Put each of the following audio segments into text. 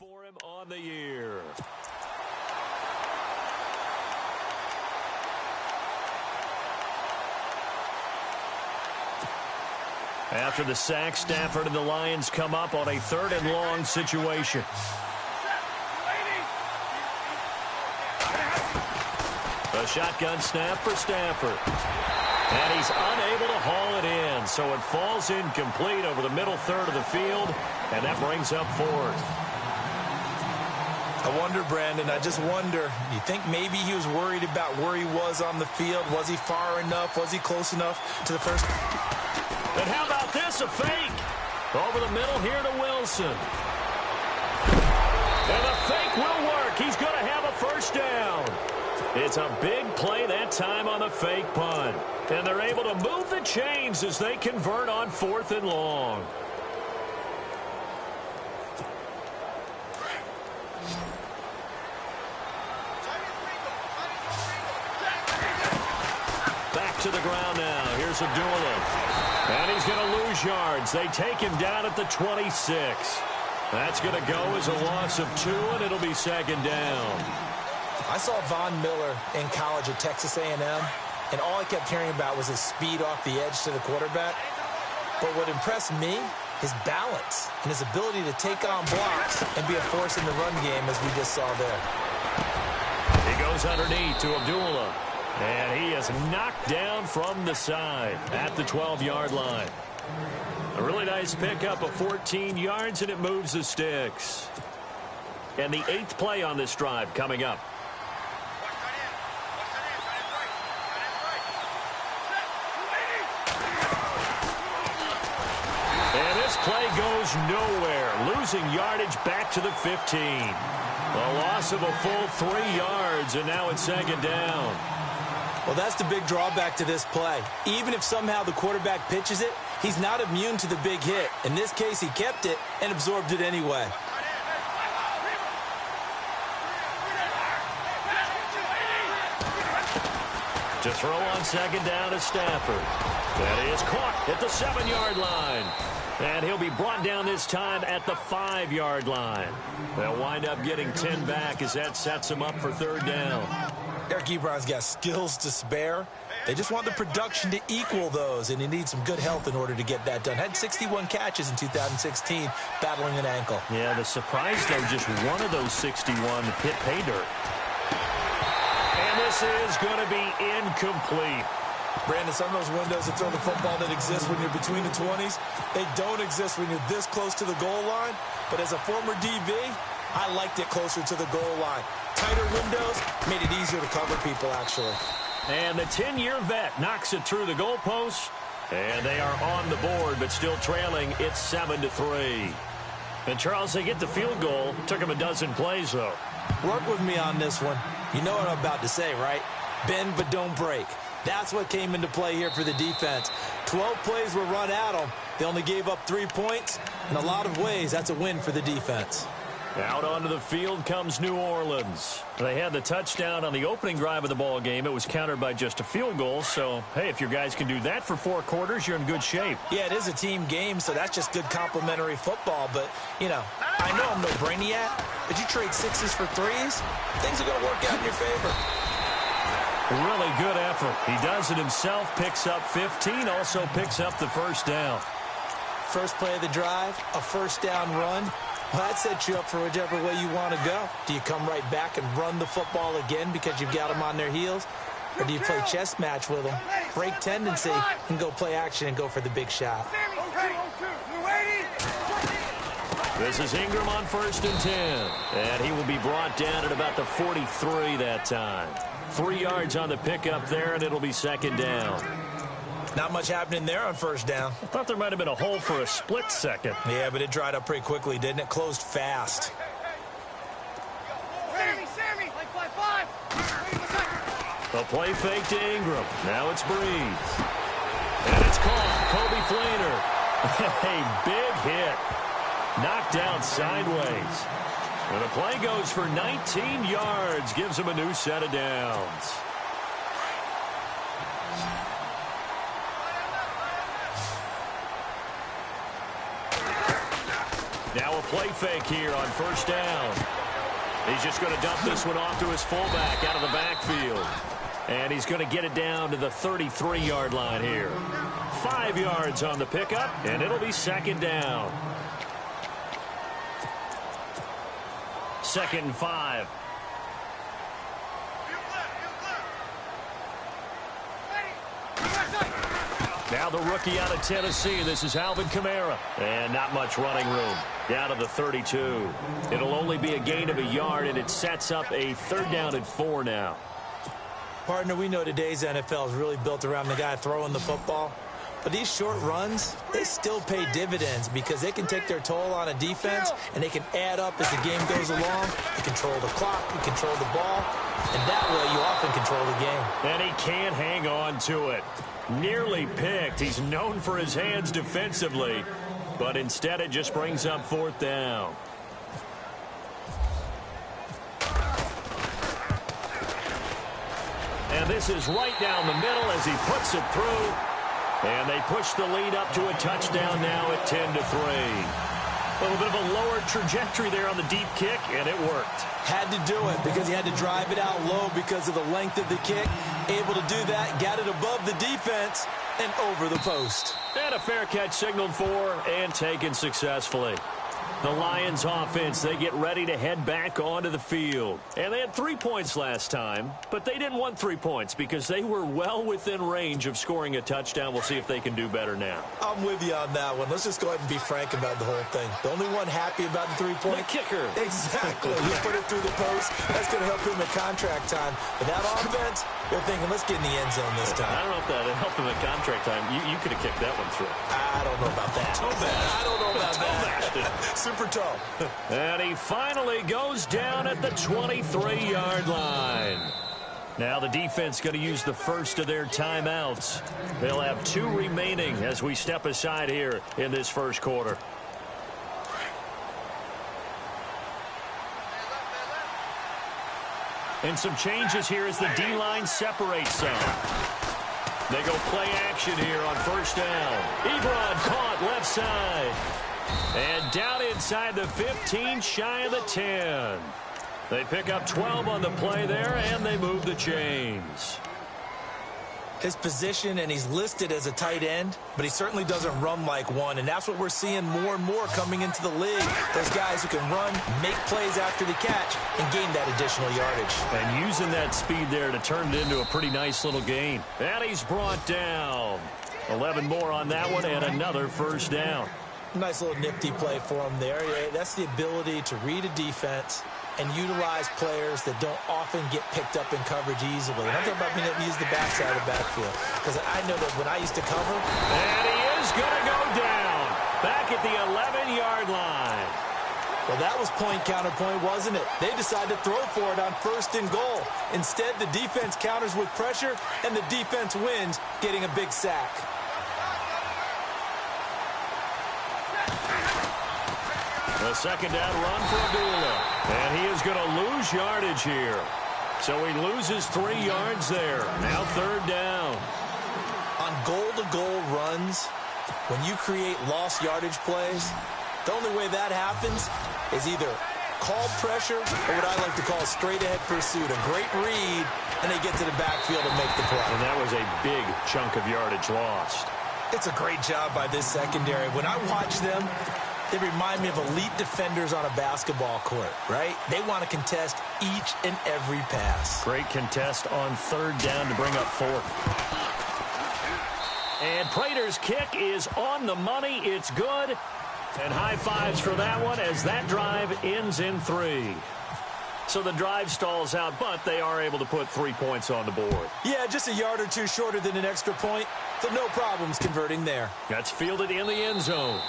for him on the year. After the sack, Stafford and the Lions come up on a 3rd and long situation. A shotgun snap for Stafford. And he's unable to haul it in, so it falls incomplete over the middle third of the field, and that brings up 4th. I wonder, Brandon, I just wonder, you think maybe he was worried about where he was on the field? Was he far enough? Was he close enough to the first? And how about this, a fake? Over the middle here to Wilson. And the fake will work. He's going to have a first down. It's a big play that time on the fake punt. And they're able to move the chains as they convert on 4th and long. Back to the ground now. Here's Abdullah. And he's going to lose yards. They take him down at the 26. That's going to go as a loss of 2, and it'll be 2nd down. I saw Von Miller in college at Texas A&M, and all I kept hearing about was his speed off the edge to the quarterback. But what impressed me, his balance and his ability to take on blocks and be a force in the run game, as we just saw there. He goes underneath to Abdullah. And he is knocked down from the side at the 12-yard line. A really nice pickup of 14 yards, and it moves the sticks. And the 8th play on this drive coming up. And this play goes nowhere, losing yardage back to the 15. A loss of a full 3 yards, and now it's 2nd down. Well, that's the big drawback to this play. Even if somehow the quarterback pitches it, he's not immune to the big hit. In this case, he kept it and absorbed it anyway. To throw on 2nd down is Stafford. That is caught at the 7-yard line. And he'll be brought down this time at the 5-yard line. They'll wind up getting 10 back as that sets him up for 3rd down. Eric Ebron's got skills to spare. They just want the production to equal those, and he needs some good health in order to get that done. Had 61 catches in 2016, battling an ankle. Yeah, the surprise, though, just one of those 61 hit pay dirt. And this is going to be incomplete. Brandon, some of those windows to throw the football that exist when you're between the 20s, they don't exist when you're this close to the goal line. But as a former DB, I liked it closer to the goal line. Tighter windows made it easier to cover people, actually. And the 10-year vet knocks it through the goalpost. And they are on the board, but still trailing. It's 7-3. And, Charles, they get the field goal. Took them a dozen plays, though. Work with me on this one. You know what I'm about to say, right? Bend but don't break. That's what came into play here for the defense. 12 plays were run at them. They only gave up 3 points. In a lot of ways, that's a win for the defense. Out onto the field comes New Orleans. They had the touchdown on the opening drive of the ball game. It was countered by just a field goal. So, hey, if your guys can do that for 4 quarters, you're in good shape. Yeah, it is a team game, so that's just good complimentary football. But, you know, I know I'm no brainiac, but you trade 6s for 3s, things are going to work out in your favor. Really good effort. He does it himself, picks up 15, also picks up the first down. First play of the drive, a first down run. Well, that sets you up for whichever way you want to go. Do you come right back and run the football again because you've got them on their heels? Or do you play chess match with them, break tendency, and go play action and go for the big shot? This is Ingram on 1st and 10. And he will be brought down at about the 43 that time. 3 yards on the pickup there, and it'll be 2nd down. Not much happening there on 1st down. I thought there might have been a hole for a split second. Yeah, but it dried up pretty quickly, didn't it? Closed fast. The play fake to Ingram. Now it's Breeze. And it's caught. Kobe Fleener. A big hit. Knocked down sideways. And the play goes for 19 yards. Gives him a new set of downs. Now a play fake here on first down. He's just going to dump this one off to his fullback out of the backfield. And he's going to get it down to the 33-yard line here. 5 yards on the pickup, and it'll be second down. 2nd and 5. Now the rookie out of Tennessee. This is Alvin Kamara. And not much running room. Down to the 32. It'll only be a gain of a yard, and it sets up a 3rd down and 4 now. Partner, we know today's NFL is really built around the guy throwing the football. But these short runs, they still pay dividends because they can take their toll on a defense, and they can add up as the game goes along. They control the clock, they control the ball, and that way you often control the game. And he can't hang on to it. Nearly picked. He's known for his hands defensively, but instead it just brings up 4th down. And this is right down the middle as he puts it through. And they push the lead up to a touchdown now at 10-3. A little bit of a lower trajectory there on the deep kick, and it worked. Had to do it because he had to drive it out low because of the length of the kick. Able to do that, got it above the defense and over the post. And a fair catch signaled for and taken successfully. The Lions offense, they get ready to head back onto the field. And they had 3 points last time, but they didn't want 3 points because they were well within range of scoring a touchdown. We'll see if they can do better now. I'm with you on that one. Let's just go ahead and be frank about the whole thing. The only one happy about the 3-point? The kicker. Exactly. He put it through the post. That's going to help him at contract time. But that offense, they're thinking, let's get in the end zone this time. I don't know if that helped him at contract time. You could have kicked that one through. I don't know about that. I don't know about that. Super tall. And he finally goes down at the 23-yard line. Now the defense going to use the first of their timeouts. They'll have 2 remaining as we step aside here in this first quarter. And some changes here as the D-line separates some. They go play action here on first down. Ebron caught left side. And down inside the 15, shy of the 10. They pick up 12 on the play there, and they move the chains. His position, and he's listed as a tight end, but he certainly doesn't run like one, and that's what we're seeing more and more coming into the league. Those guys who can run, make plays after the catch, and gain that additional yardage. And using that speed there to turn it into a pretty nice little gain. And he's brought down. 11 more on that one, and another first down. Nice little nifty play for him there. Yeah, that's the ability to read a defense and utilize players that don't often get picked up in coverage easily. And I'm talking about being able to use the backside of the backfield. Because I know that when I used to cover. And he is going to go down. Back at the 11-yard line. Well, that was point counterpoint, wasn't it? They decided to throw for it on 1st and goal. Instead, the defense counters with pressure, and the defense wins, getting a big sack. The 2nd down run for Abdullah. And he is going to lose yardage here. So he loses 3 yards there. Now 3rd down. On goal-to-goal runs, when you create lost yardage plays, the only way that happens is either called pressure or what I like to call straight-ahead pursuit. A great read, and they get to the backfield and make the play. And that was a big chunk of yardage lost. It's a great job by this secondary. When I watch them, they remind me of elite defenders on a basketball court, right? They want to contest each and every pass. Great contest on 3rd down to bring up 4th. And Prater's kick is on the money. It's good. And high fives for that one as that drive ends in 3. So the drive stalls out, but they are able to put 3 points on the board. Yeah, just a yard or 2 shorter than an extra point, so no problems converting there. That's fielded in the end zone.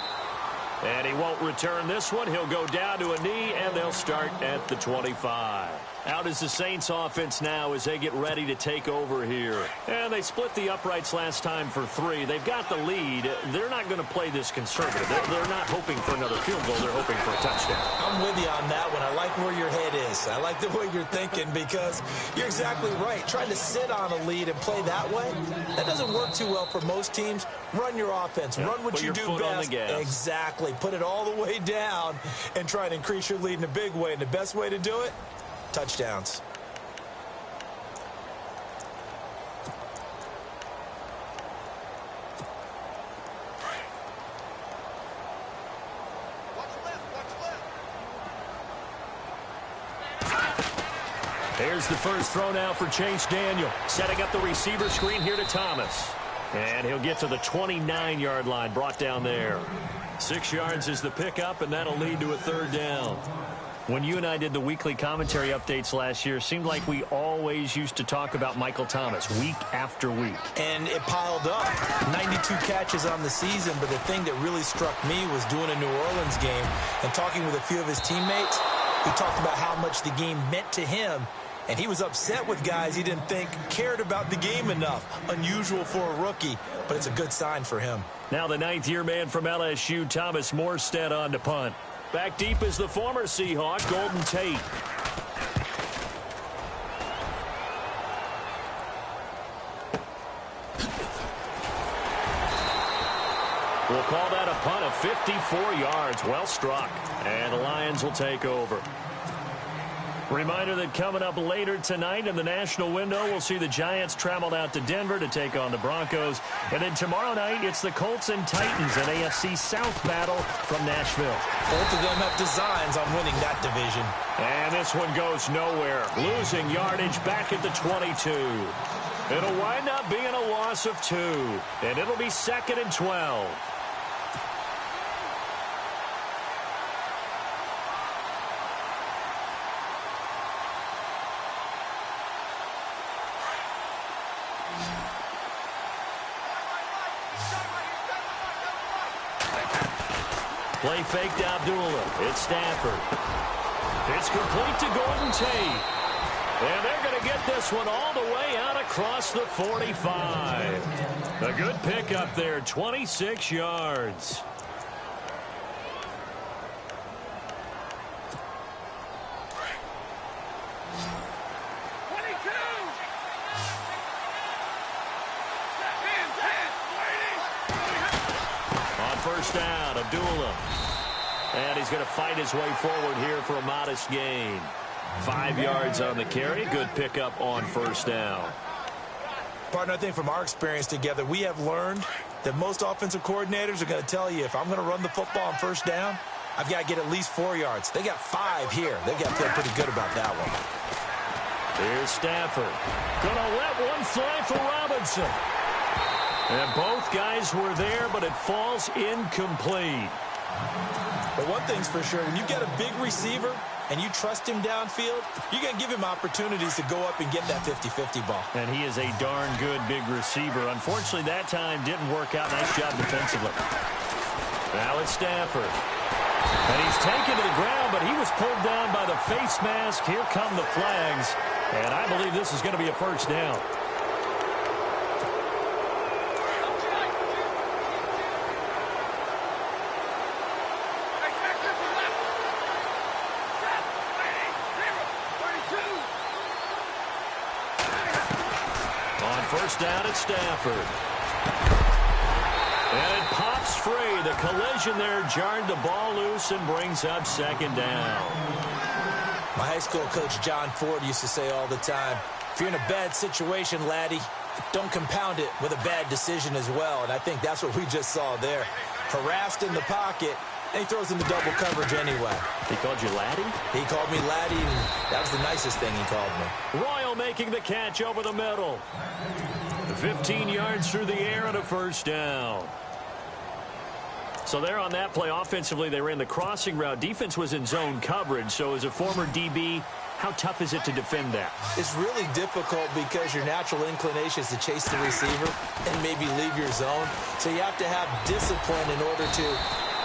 And he won't return this one. He'll go down to a knee, and they'll start at the 25. Out is the Saints offense now as they get ready to take over here. And they split the uprights last time for 3. They've got the lead. They're not going to play this conservative. They're not hoping for another field goal. They're hoping for a touchdown. I'm with you on that one. I like where your head is. I like the way you're thinking because you're exactly right. Trying to sit on a lead and play that way, that doesn't work too well for most teams. Run your offense. Run what you do best. Exactly. really put it all the way down and try and increase your lead in a big way. And the best way to do it, touchdowns. Here's the first throw now for Chase Daniel. Setting up the receiver screen here to Thomas. And he'll get to the 29-yard line, brought down there. 6 yards is the pickup, and that'll lead to a third down. When you and I did the weekly commentary updates last year, it seemed like we always used to talk about Michael Thomas week after week. And it piled up. 92 catches on the season, but the thing that really struck me was doing a New Orleans game and talking with a few of his teammates who talked about how much the game meant to him. And he was upset with guys he didn't think cared about the game enough. Unusual for a rookie, but it's a good sign for him. Now the ninth-year man from LSU, Thomas Morstead, on to punt. Back deep is the former Seahawk, Golden Tate. We'll call that a punt of 54 yards. Well struck. And the Lions will take over. Reminder that coming up later tonight in the national window, we'll see the Giants travel out to Denver to take on the Broncos. And then tomorrow night, it's the Colts and Titans, an AFC South battle from Nashville. Both of them have designs on winning that division. And this one goes nowhere. Losing yardage back at the 22. It'll wind up being a loss of 2. And it'll be 2nd and 12. Play fake to Abdullah. It's Stafford. It's complete to Golden Tate. And they're going to get this one all the way out across the 45. A good pickup there, 26 yards. First down, Abdullah. And he's going to fight his way forward here for a modest gain. 5 yards on the carry. Good pickup on first down. Partner, I think from our experience together, we have learned that most offensive coordinators are going to tell you, if I'm going to run the football on first down, I've got to get at least 4 yards. They got 5 here. They've got to feel pretty good about that one. Here's Stafford. Going to let one fly for Robinson. And both guys were there, but it falls incomplete. But one thing's for sure, when you get a big receiver and you trust him downfield, you're going to give him opportunities to go up and get that 50-50 ball. And he is a darn good big receiver. Unfortunately, that time didn't work out. Nice job defensively. Now it's Stafford. And he's taken to the ground, but he was pulled down by the face mask. Here come the flags. And I believe this is going to be a first down. First down at Stafford. And it pops free. The collision there jarred the ball loose and brings up second down. My high school coach, John Ford, used to say all the time, if you're in a bad situation, laddie, don't compound it with a bad decision as well. And I think that's what we just saw there. Harassed in the pocket, and he throws into double coverage anyway. He called you laddie? He called me laddie, and that was the nicest thing he called me. Royal making the catch over the middle. 15 yards through the air and a first down. So there on that play, offensively, they ran the crossing route. Defense was in zone coverage. So as a former DB, how tough is it to defend that? It's really difficult because your natural inclination is to chase the receiver and maybe leave your zone. So you have to have discipline in order to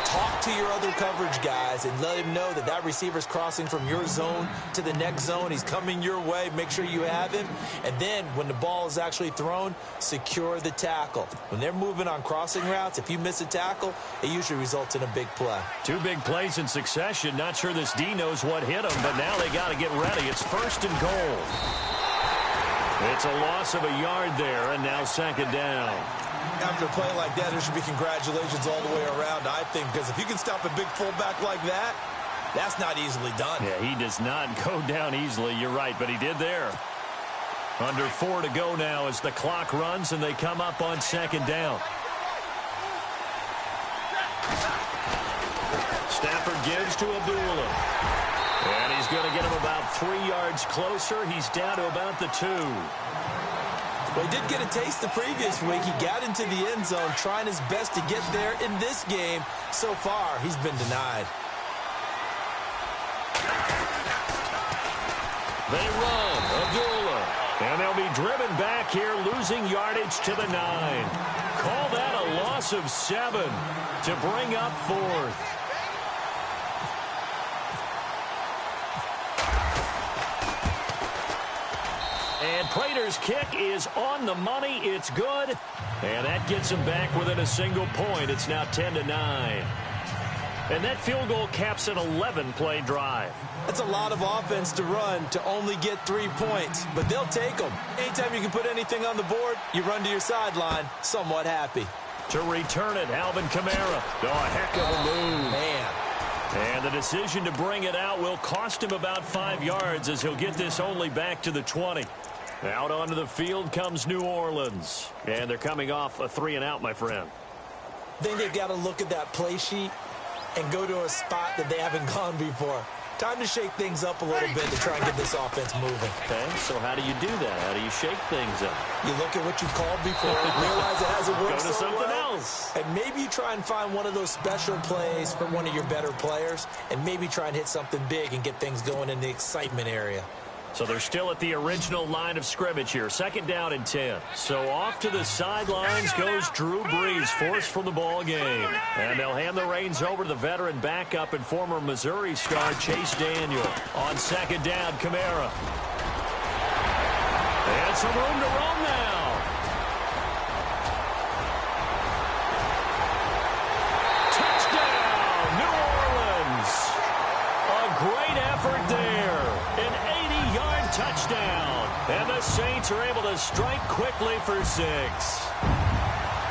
talk to your other coverage guys and let him know that that receiver's crossing from your zone to the next zone. He's coming your way. Make sure you have him. And then when the ball is actually thrown, secure the tackle. When they're moving on crossing routes, if you miss a tackle, it usually results in a big play. 2 big plays in succession. Not sure this D knows what hit him, but now they got to get ready. It's first and goal. It's a loss of a yard there, and now second down. After a play like that, there should be congratulations all the way around, I think, because if you can stop a big fullback like that, that's not easily done. Yeah, he does not go down easily. You're right, but he did there. Under 4 to go now as the clock runs and they come up on second down. Stafford gives to Abdullah. And he's going to get him about 3 yards closer. He's down to about the 2. Well, he did get a taste the previous week. He got into the end zone trying his best to get there in this game. So far, he's been denied. They run. Abdullah. And they'll be driven back here, losing yardage to the 9. Call that a loss of 7 to bring up 4th. And Prater's kick is on the money. It's good. And that gets him back within a single point. It's now 10-9. And that field goal caps an 11-play drive. That's a lot of offense to run to only get 3 points, but they'll take them. Anytime you can put anything on the board, you run to your sideline, somewhat happy. To return it, Alvin Kamara. Oh, a heck of a move. Man. And the decision to bring it out will cost him about 5 yards as he'll get this only back to the 20. Out onto the field comes New Orleans. And they're coming off a 3-and-out, my friend. I think they've got to look at that play sheet and go to a spot that they haven't gone before. Time to shake things up a little bit to try and get this offense moving. Okay, so how do you do that? How do you shake things up? You look at what you've called before, realize it hasn't worked Go to so something well, else. and maybe you try and find one of those special plays for one of your better players, and maybe try and hit something big and get things going in the excitement area. So they're still at the original line of scrimmage here. 2nd down and 10. So off to the sidelines goes Drew Brees, forced from the ball game. And they'll hand the reins over to the veteran backup and former Missouri star Chase Daniel. On 2nd down, Kamara. And some room to roam now. Touchdown, New Orleans. A great effort there. An 80-yard touchdown. And the Saints are able to strike quickly for 6.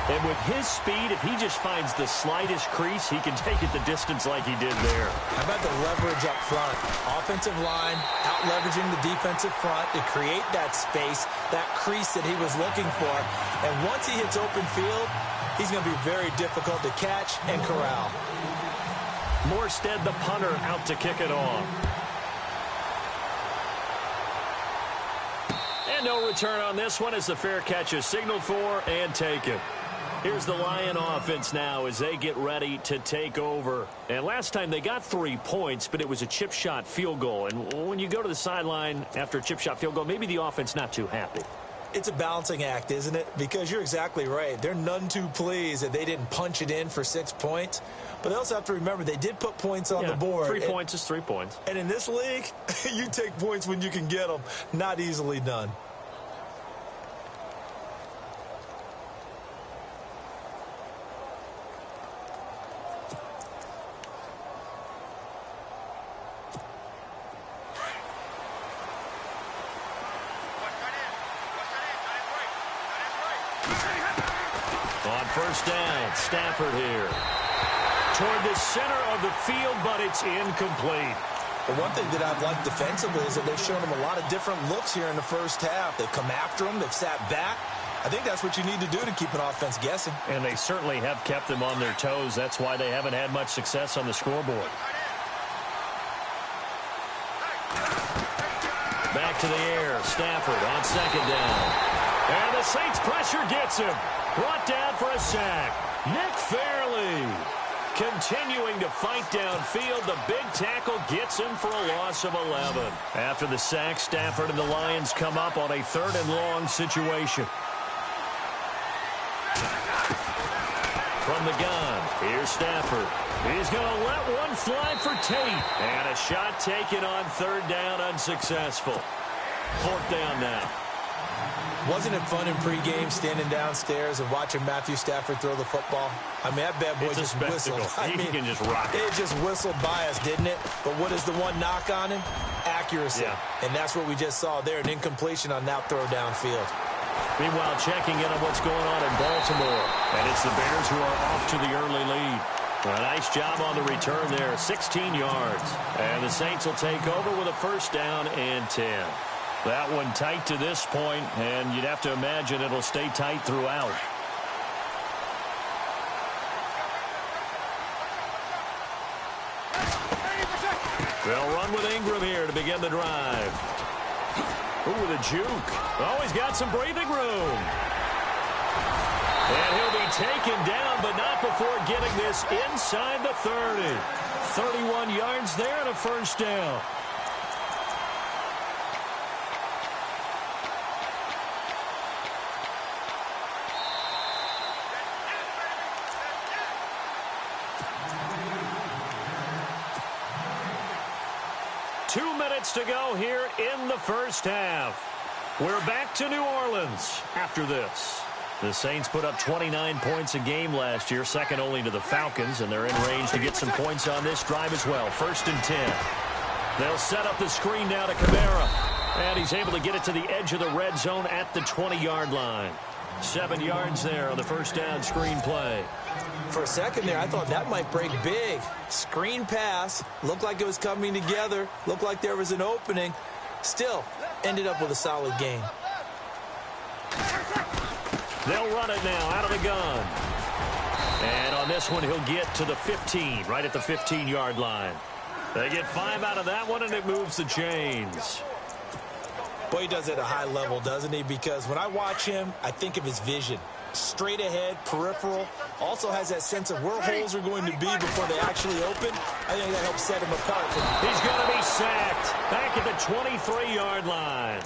And with his speed, if he just finds the slightest crease, he can take it the distance like he did there. How about the leverage up front? Offensive line out-leveraging the defensive front to create that space, that crease that he was looking for. And once he hits open field, he's going to be very difficult to catch and corral. Morstead, the punter, out to kick it off. And no return on this one as the fair catch is signaled for and taken. Here's the Lion offense now as they get ready to take over. And last time they got 3 points, but it was a chip shot field goal. And when you go to the sideline after a chip shot field goal, maybe the offense not too happy. It's a balancing act, isn't it? Because you're exactly right. They're none too pleased that they didn't punch it in for 6 points. But they also have to remember they did put points on the board. 3 points is 3 points. And in this league, you take points when you can get them. Not easily done. On 1st down, Stafford here. Toward the center of the field, but it's incomplete. Well, one thing that I've liked defensively is that they've shown them a lot of different looks here in the first half. They've come after them. They've sat back. I think that's what you need to do to keep an offense guessing. And they certainly have kept them on their toes. That's why they haven't had much success on the scoreboard. Back to the air. Stafford on 2nd down. And the Saints pressure gets him. Brought down for a sack. Nick Fairley continuing to fight downfield. The big tackle gets him for a loss of 11. After the sack, Stafford and the Lions come up on a 3rd and long situation. From the gun, here's Stafford. He's going to let one fly for Tate. And a shot taken on 3rd down, unsuccessful. 4th down now. Wasn't it fun in pregame standing downstairs and watching Matthew Stafford throw the football? I mean, that bad boy just whistled. He can just rock it. It just whistled by us, didn't it? But what is the one knock on him? Accuracy. Yeah. And that's what we just saw there, an incompletion on that throw downfield. Meanwhile, checking in on what's going on in Baltimore. And it's the Bears who are off to the early lead. A nice job on the return there, 16 yards. And the Saints will take over with a first down and 10. That one tight to this point, and you'd have to imagine it'll stay tight throughout. They'll run with Ingram here to begin the drive. Ooh, with a juke. Oh, he's got some breathing room. And he'll be taken down, but not before getting this inside the 30. 31 yards there and a first down. To go here in the first half. We're back to New Orleans after this. The Saints put up 29 points a game last year, second only to the Falcons, and they're in range to get some points on this drive as well. First and 10. They'll set up the screen now to Kamara, and he's able to get it to the edge of the red zone at the 20-yard line. 7 yards there on the first down screen play. For a second there, I thought that might break big. Screen pass. Looked like it was coming together. Looked like there was an opening. Still, ended up with a solid game. They'll run it now out of the gun. And on this one, he'll get to the 15, right at the 15-yard line. They get 5 out of that one, and it moves the chains. Boy, he does it at a high level, doesn't he? Because when I watch him, I think of his vision. Straight ahead, peripheral. Also has that sense of where holes are going to be before they actually open. I think that helps set him apart. He's going to be sacked back at the 23-yard line.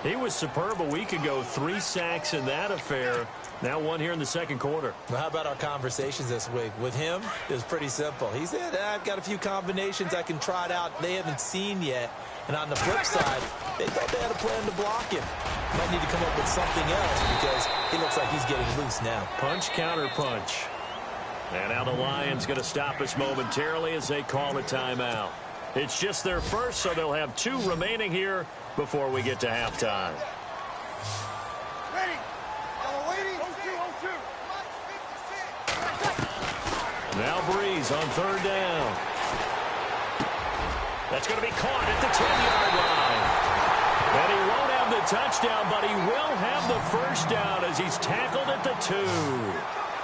He was superb a week ago. 3 sacks in that affair. Now 1 here in the second quarter. Well, how about our conversations this week? With him, it was pretty simple. He said, I've got a few combinations I can try it out they haven't seen yet. And on the flip side, they thought they had a plan to block him. Might need to come up with something else because he looks like he's getting loose now. Punch, counter punch. And now the Lions going to stop us momentarily as they call a timeout. It's just their first, so they'll have 2 remaining here before we get to halftime. Ready. Now Breeze on third down. That's going to be caught at the 10-yard line. And he won't have the touchdown, but he will have the first down as he's tackled at the 2.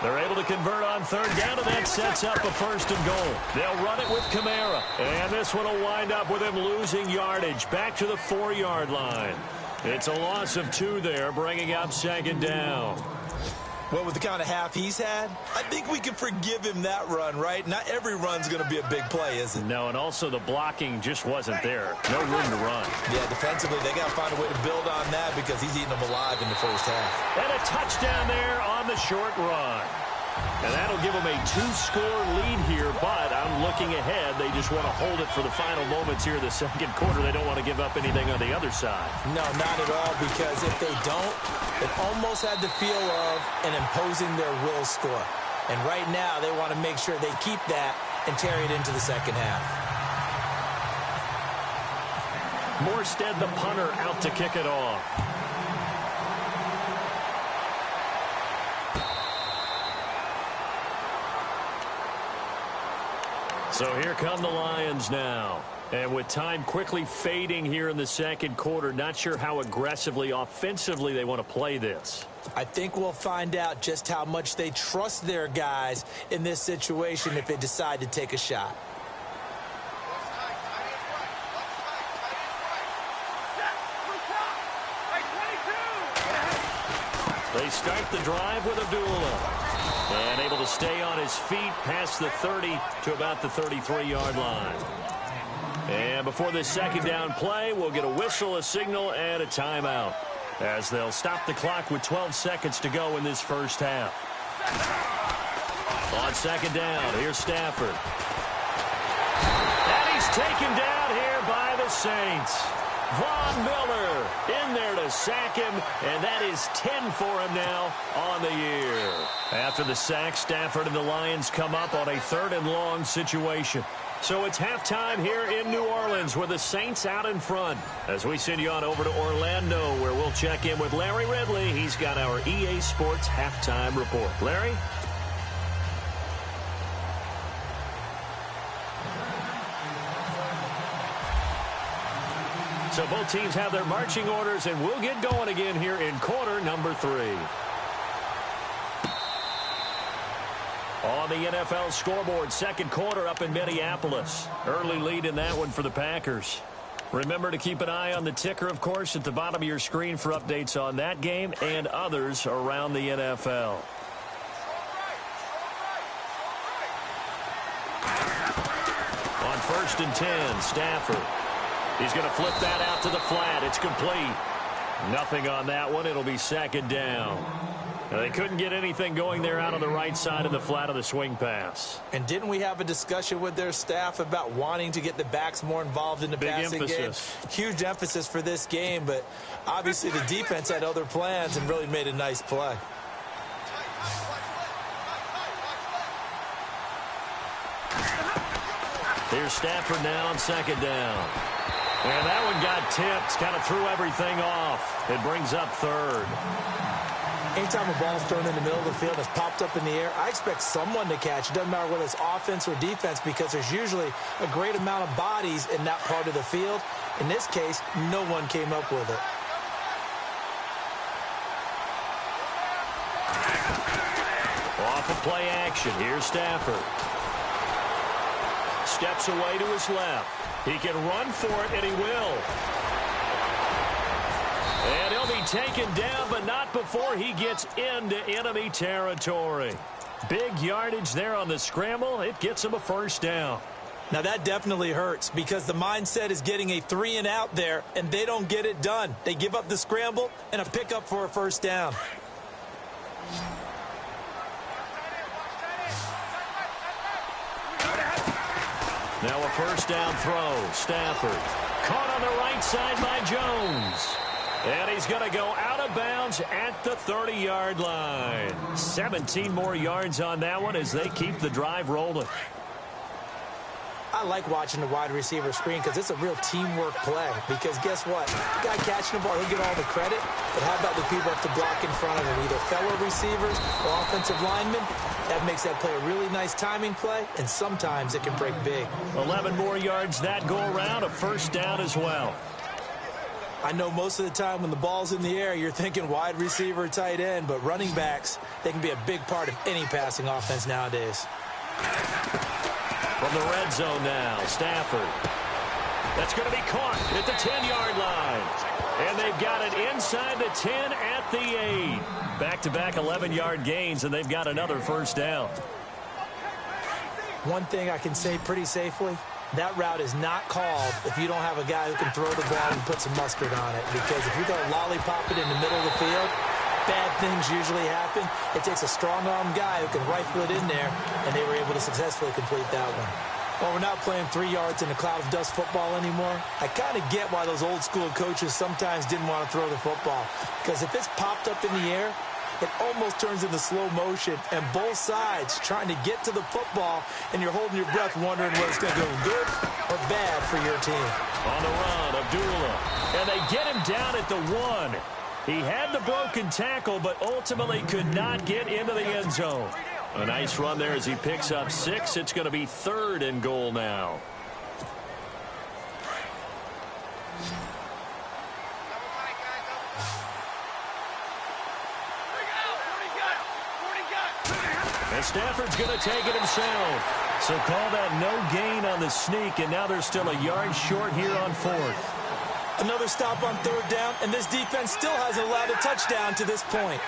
They're able to convert on third down, and that sets up a first and goal. They'll run it with Kamara. And this one will wind up with him losing yardage back to the 4-yard line. It's a loss of 2 there, bringing up second down. Well, with the kind of half he's had, I think we can forgive him that run, right? Not every run's going to be a big play, is it? No, and also the blocking just wasn't there. No room to run. Yeah, defensively, they got to find a way to build on that because he's eating them alive in the first half. And a touchdown there on the short run. And that'll give them a 2-score lead here, but I'm looking ahead. They just want to hold it for the final moments here in the second quarter. They don't want to give up anything on the other side. No, not at all, because if they don't, it almost had the feel of an imposing their will score. And right now, they want to make sure they keep that and carry it into the second half. Morstead, the punter, out to kick it off. So here come the Lions now. And with time quickly fading here in the second quarter, not sure how aggressively, offensively they want to play this. I think we'll find out just how much they trust their guys in this situation if they decide to take a shot. They start the drive with Abdullah. And able to stay on his feet past the 30 to about the 33-yard line. And before this second down play, we'll get a whistle, a signal, and a timeout, as they'll stop the clock with 12 seconds to go in this first half. On second down, here's Stafford. And he's taken down here by the Saints. Von Miller in there to sack him, and that is 10 for him now on the year. After the sack, Stafford and the Lions come up on a 3rd and long situation. So it's halftime here in New Orleans with the Saints out in front. As we send you on over to Orlando, where we'll check in with Larry Ridley. He's got our EA Sports halftime report. Larry? So both teams have their marching orders, and we'll get going again here in quarter number 3. On the NFL scoreboard, second quarter up in Minneapolis. Early lead in that one for the Packers. Remember to keep an eye on the ticker, of course, at the bottom of your screen for updates on that game and others around the NFL. On 1st and 10, Stafford. He's going to flip that out to the flat. It's complete. Nothing on that one. It'll be 2nd down. Now, they couldn't get anything going there out on the right side of the flat of the swing pass. And didn't we have a discussion with their staff about wanting to get the backs more involved in the passing game? Huge emphasis for this game, but obviously the defense had other plans and really made a nice play. Here's Stafford now on 2nd down. And that one got tipped, kind of threw everything off. It brings up 3rd. Anytime a ball's thrown in the middle of the field that's popped up in the air, I expect someone to catch. It doesn't matter whether it's offense or defense, because there's usually a great amount of bodies in that part of the field. In this case, no one came up with it. Off of play action. Here's Stafford. Steps away to his left. He can run for it, and he will. And he'll be taken down, but not before he gets into enemy territory. Big yardage there on the scramble. It gets him a 1st down. Now, that definitely hurts because the mindset is getting a 3-and-out there, and they don't get it done. They give up the scramble and a pickup for a 1st down. Now a 1st down throw. Stafford caught on the right side by Jones. And he's going to go out of bounds at the 30-yard line. 17 more yards on that one as they keep the drive rolling. I like watching the wide receiver screen because it's a real teamwork play. Because guess what? The guy catching the ball, he'll get all the credit. But how about the people have to block in front of him? Either fellow receivers or offensive linemen. That makes that play a really nice timing play, and sometimes it can break big. 11 more yards that go around, a 1st down as well. I know most of the time when the ball's in the air, you're thinking wide receiver, tight end, but running backs, they can be a big part of any passing offense nowadays. From the red zone now, Stafford. That's going to be caught at the 10-yard line. And they've got it inside the 10 at the 8. Back-to-back 11-yard gains, and they've got another 1st down. One thing I can say pretty safely, that route is not called if you don't have a guy who can throw the ball and put some mustard on it. Because if you don't lollipop it in the middle of the field, bad things usually happen. It takes a strong-arm guy who can rifle it in there, and they were able to successfully complete that one. Well, we're not playing 3 yards in a cloud of dust football anymore. I kind of get why those old-school coaches sometimes didn't want to throw the football. Because if it's popped up in the air, it almost turns into slow motion, and both sides trying to get to the football, and you're holding your breath wondering whether it's going to go good or bad for your team. On the run, Abdullah. And they get him down at the 1. He had the broken tackle, but ultimately could not get into the end zone. A nice run there as he picks up 6. It's going to be 3rd and goal now. And Stafford's going to take it himself. So call that no gain on the sneak, and now they're still a yard short here on 4th. Another stop on 3rd down, and this defense still hasn't allowed a touchdown to this point.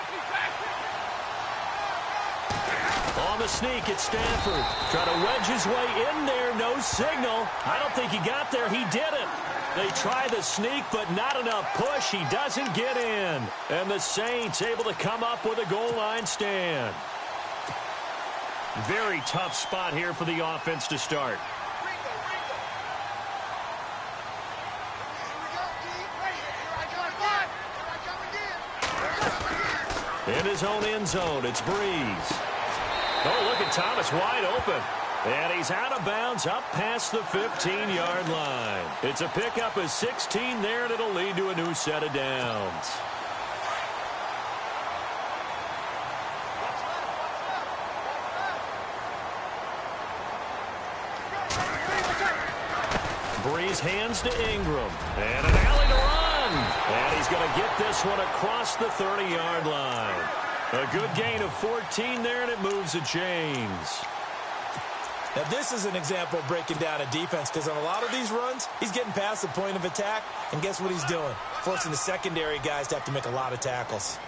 On the sneak, it's Stafford. Trying to wedge his way in there. No signal. I don't think he got there. He didn't. They try the sneak, but not enough push. He doesn't get in. And the Saints able to come up with a goal line stand. Very tough spot here for the offense to start. In his own end zone, it's Breeze. Oh, look at Thomas wide open. And he's out of bounds up past the 15-yard line. It's a pickup of 16 there, and it'll lead to a new set of downs. Breeze hands to Ingram. And an alley to run. And he's going to get this one across the 30-yard line. A good gain of 14 there, and it moves the chains. Now, this is an example of breaking down a defense, because on a lot of these runs, he's getting past the point of attack, and guess what he's doing? Forcing the secondary guys to have to make a lot of tackles.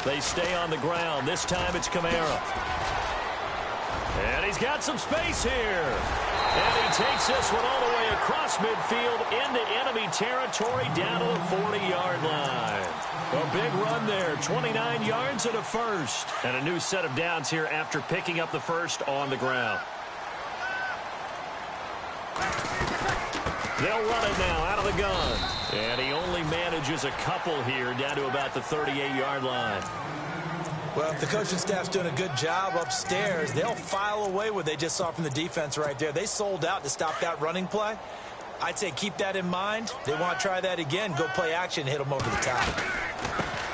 They stay on the ground. This time it's Kamara. And he's got some space here. And he takes this one all the way across midfield into enemy territory down to the 40-yard line. A big run there, 29 yards and a first. And a new set of downs here after picking up the first on the ground. They'll run it now out of the gun. And he only manages a couple here down to about the 38-yard line. Well, if the coaching staff's doing a good job upstairs, they'll file away what they just saw from the defense right there. They sold out to stop that running play. I'd say keep that in mind. They want to try that again. Go play action, hit them over the top.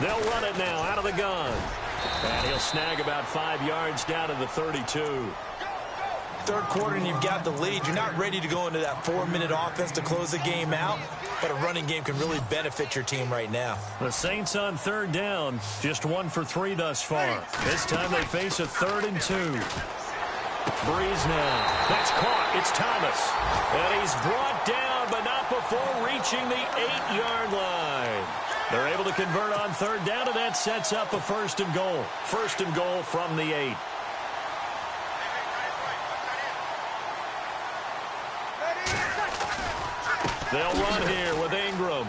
They'll run it now out of the gun. And he'll snag about 5 yards down to the 32. Third quarter and you've got the lead. You're not ready to go into that 4-minute offense to close the game out, but a running game can really benefit your team right now. The Saints on third down, just 1 for 3 thus far. This time they face a 3rd and 2. Breeze now. That's caught. It's Thomas. And he's brought down, but not before reaching the 8-yard line. They're able to convert on third down, and that sets up a 1st and goal. 1st and goal from the 8. They'll run here with Ingram.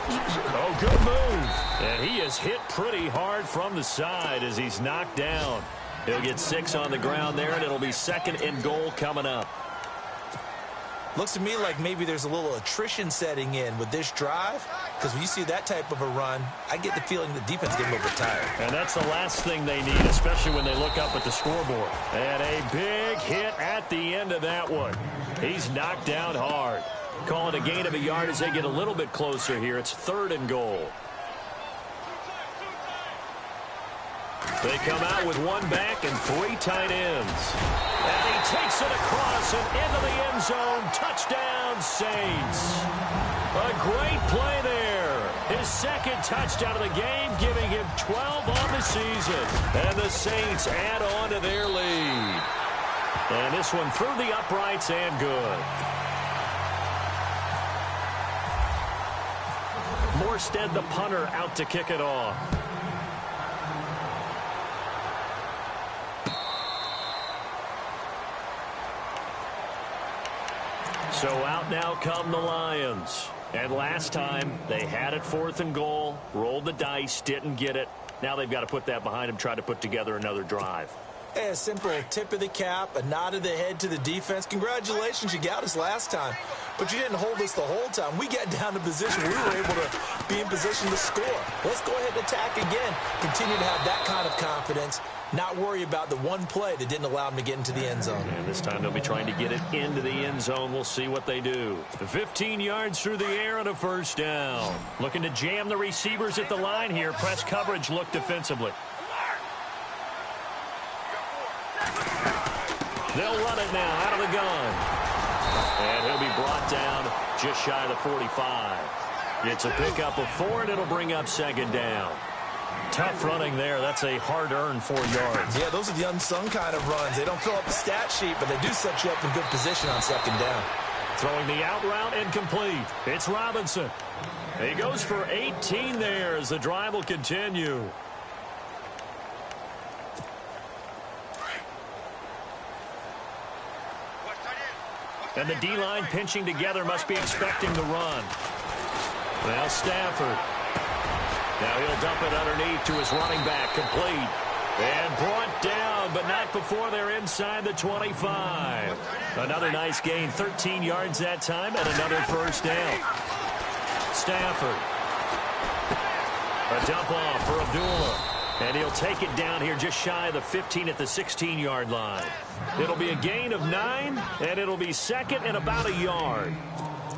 Oh, good move. And he is hit pretty hard from the side as he's knocked down. He'll get 6 on the ground there, and it'll be 2nd and goal coming up. Looks to me like maybe there's a little attrition setting in with this drive, because when you see that type of a run, I get the feeling the defense is getting a little bit tired. And that's the last thing they need, especially when they look up at the scoreboard. And a big hit at the end of that one. He's knocked down hard. Call it a gain of a yard as they get a little bit closer here. It's 3rd and goal. They come out with 1 back and 3 tight ends. And he takes it across and into the end zone. Touchdown, Saints. A great play there. His 2nd touchdown of the game, giving him 12 on the season. And the Saints add on to their lead. And this one through the uprights and good. Morstead, the punter, out to kick it off. So out now come the Lions. And last time, they had it 4th and goal, rolled the dice, didn't get it. Now they've got to put that behind them, try to put together another drive. Hey, a simple tip of the cap, a nod of the head to the defense. Congratulations, you got us last time. But you didn't hold us the whole time. We got down to position. We were able to be in position to score. Let's go ahead and attack again. Continue to have that kind of confidence. Not worry about the one play that didn't allow them to get into the end zone. And this time they'll be trying to get it into the end zone. We'll see what they do. 15 yards through the air and a 1st down. Looking to jam the receivers at the line here. Press coverage look defensively. They'll run it now out of the gun. And he'll be brought down just shy of the 45. It's a pickup of 4, and it'll bring up 2nd down. Tough running there. That's a hard-earned 4 yards. Yeah, those are the unsung kind of runs. They don't fill up the stat sheet, but they do set you up in good position on 2nd down. Throwing the out route incomplete. It's Robinson. He goes for 18 there as the drive will continue. And the D-line pinching together must be expecting the run. Now Stafford. Now he'll dump it underneath to his running back. Complete. And brought down, but not before they're inside the 25. Another nice gain. 13 yards that time and another 1st down. Stafford. A dump off for Abdullah. And he'll take it down here just shy of the 15 at the 16-yard line. It'll be a gain of 9, and it'll be second and about a yard.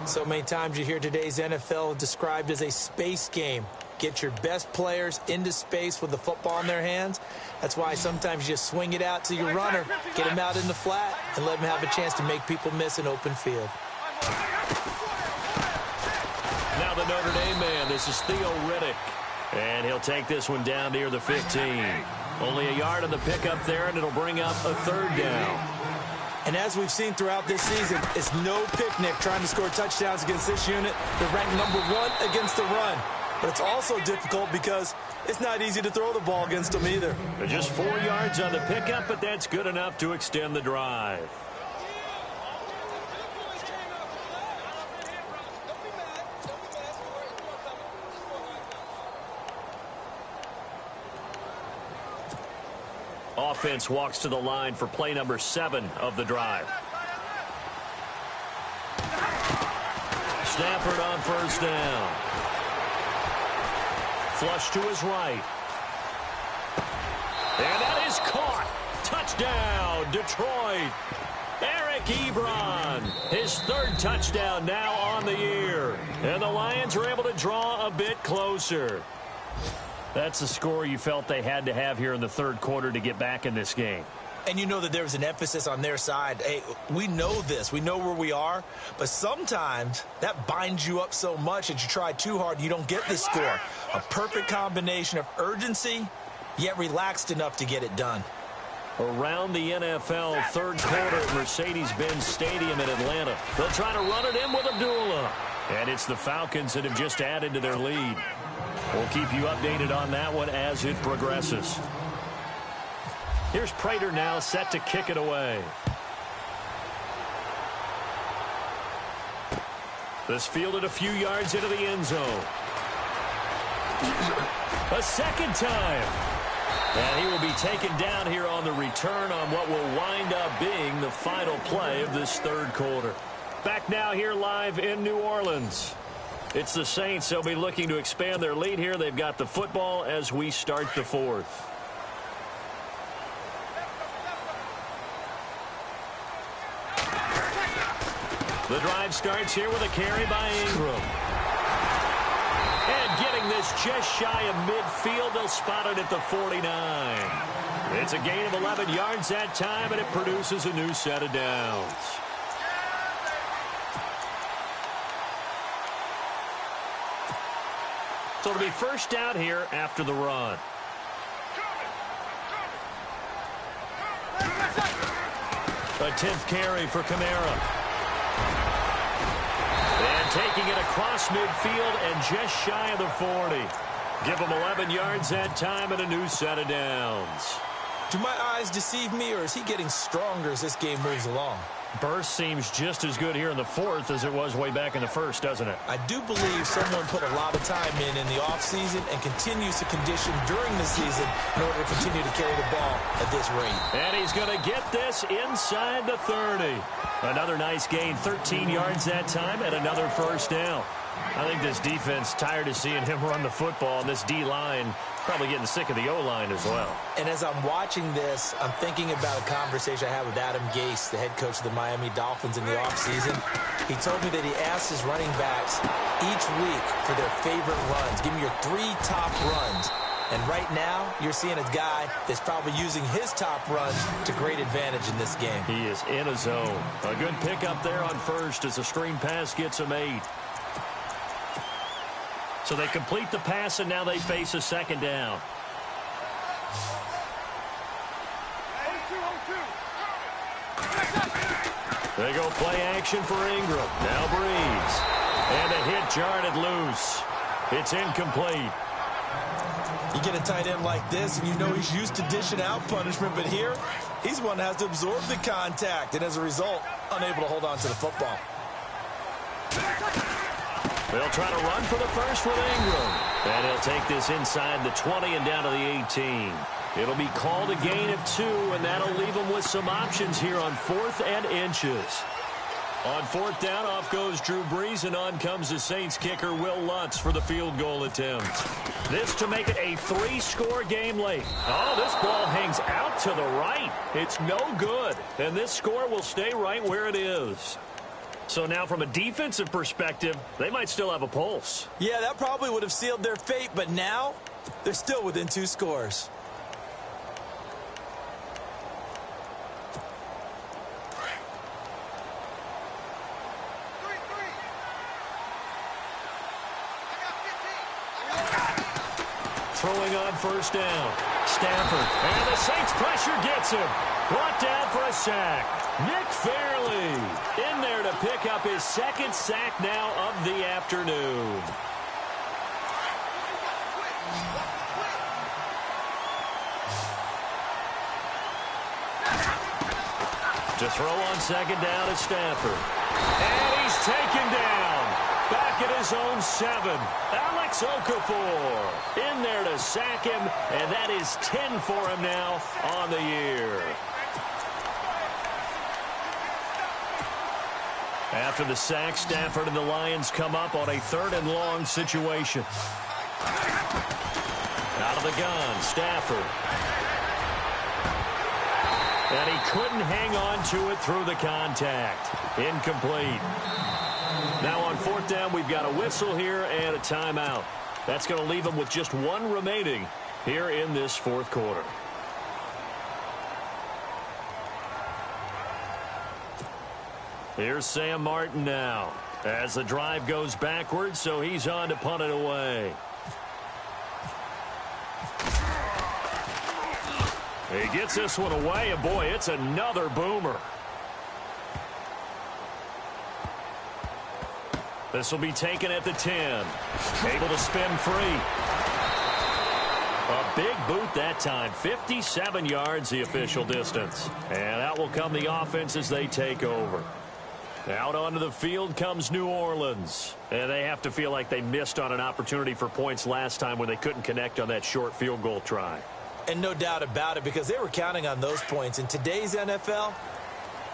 So many times you hear today's NFL described as a space game. Get your best players into space with the football in their hands. That's why sometimes you just swing it out to your runner, get him out in the flat, and let him have a chance to make people miss an open field. Now the Notre Dame man, this is Theo Riddick. And he'll take this one down near the 15. Only a yard on the pickup there, and it'll bring up a third down. And as we've seen throughout this season, it's no picnic trying to score touchdowns against this unit. They're ranked number 1 against the run. But it's also difficult because it's not easy to throw the ball against them either. They're just 4 yards on the pickup, but that's good enough to extend the drive. Offense walks to the line for play number 7 of the drive. Stafford on first down. Flush to his right. And that is caught. Touchdown, Detroit. Eric Ebron, his 3rd touchdown now on the year. And the Lions are able to draw a bit closer. That's the score you felt they had to have here in the 3rd quarter to get back in this game. And you know that there was an emphasis on their side. Hey, we know this. We know where we are. But sometimes that binds you up so much that you try too hard, you don't get this score. A perfect combination of urgency, yet relaxed enough to get it done. Around the NFL, 3rd quarter at Mercedes-Benz Stadium in Atlanta. They'll try to run it in with Abdullah. And it's the Falcons that have just added to their lead. We'll keep you updated on that one as it progresses. Here's Prater now set to kick it away. This fielded a few yards into the end zone. A second time. And he will be taken down here on the return on what will wind up being the final play of this 3rd quarter. Back now here live in New Orleans. It's the Saints. They'll be looking to expand their lead here. They've got the football as we start the 4th. The drive starts here with a carry by Ingram. And getting this just shy of midfield, they'll spot it at the 49. It's a gain of 11 yards that time, and it produces a new set of downs. So it'll be first down here after the run. A 10th carry for Kamara. And taking it across midfield and just shy of the 40. Give him 11 yards that time and a new set of downs. Do my eyes deceive me, or is he getting stronger as this game moves along? Burst seems just as good here in the 4th as it was way back in the 1st, doesn't it? I do believe someone put a lot of time in the offseason and continues to condition during the season in order to continue to carry the ball at this rate. And he's going to get this inside the 30. Another nice gain, 13 yards that time, and another first down. I think this defense tired of seeing him run the football, and this D-line probably getting sick of the O-line as well. And as I'm watching this, I'm thinking about a conversation I had with Adam Gase, the head coach of the Miami Dolphins in the offseason. He told me that he asked his running backs each week for their favorite runs. Give me your 3 top runs. And right now, you're seeing a guy that's probably using his top runs to great advantage in this game. He is in a zone. A good pickup there on first as the screen pass gets him 8. So they complete the pass, and now they face a second down. They go play action for Ingram. Now Breeze. And a hit jarred loose. It's incomplete. You get a tight end like this, and you know he's used to dishing out punishment, but here, he's one that has to absorb the contact, and as a result, unable to hold on to the football. They'll try to run for the first with Ingram. And he'll take this inside the 20 and down to the 18. It'll be called a gain of 2, and that'll leave them with some options here on 4th and inches. On fourth down, off goes Drew Brees, and on comes the Saints kicker, Will Lutz, for the field goal attempt. This to make it a 3-score game late. Oh, this ball hangs out to the right. It's no good, and this score will stay right where it is. So now from a defensive perspective, they might still have a pulse. Yeah, that probably would have sealed their fate, but now they're still within 2 scores. Throwing on first down. Stafford. And the Saints pressure gets him. Brought down for a sack. Nick Fairley in there to pick up his 2nd sack now of the afternoon. To throw on 2nd down is Stafford. And he's taken down. Back at his own 7. Alex Okafor in there to sack him, and that is 10 for him now on the year. After the sack, Stafford and the Lions come up on a 3rd and long situation. Out of the gun, Stafford. And he couldn't hang on to it through the contact. Incomplete. Now on 4th down, we've got a whistle here and a timeout. That's going to leave them with just 1 remaining here in this 4th quarter. Here's Sam Martin now as the drive goes backwards, so he's on to punt it away. He gets this one away, and boy, it's another boomer. This will be taken at the 10. Able to spin free. A big boot that time. 57 yards the official distance. And out will come the offense as they take over. Out onto the field comes New Orleans. And they have to feel like they missed on an opportunity for points last time when they couldn't connect on that short field goal try. And no doubt about it, because they were counting on those points. In today's NFL,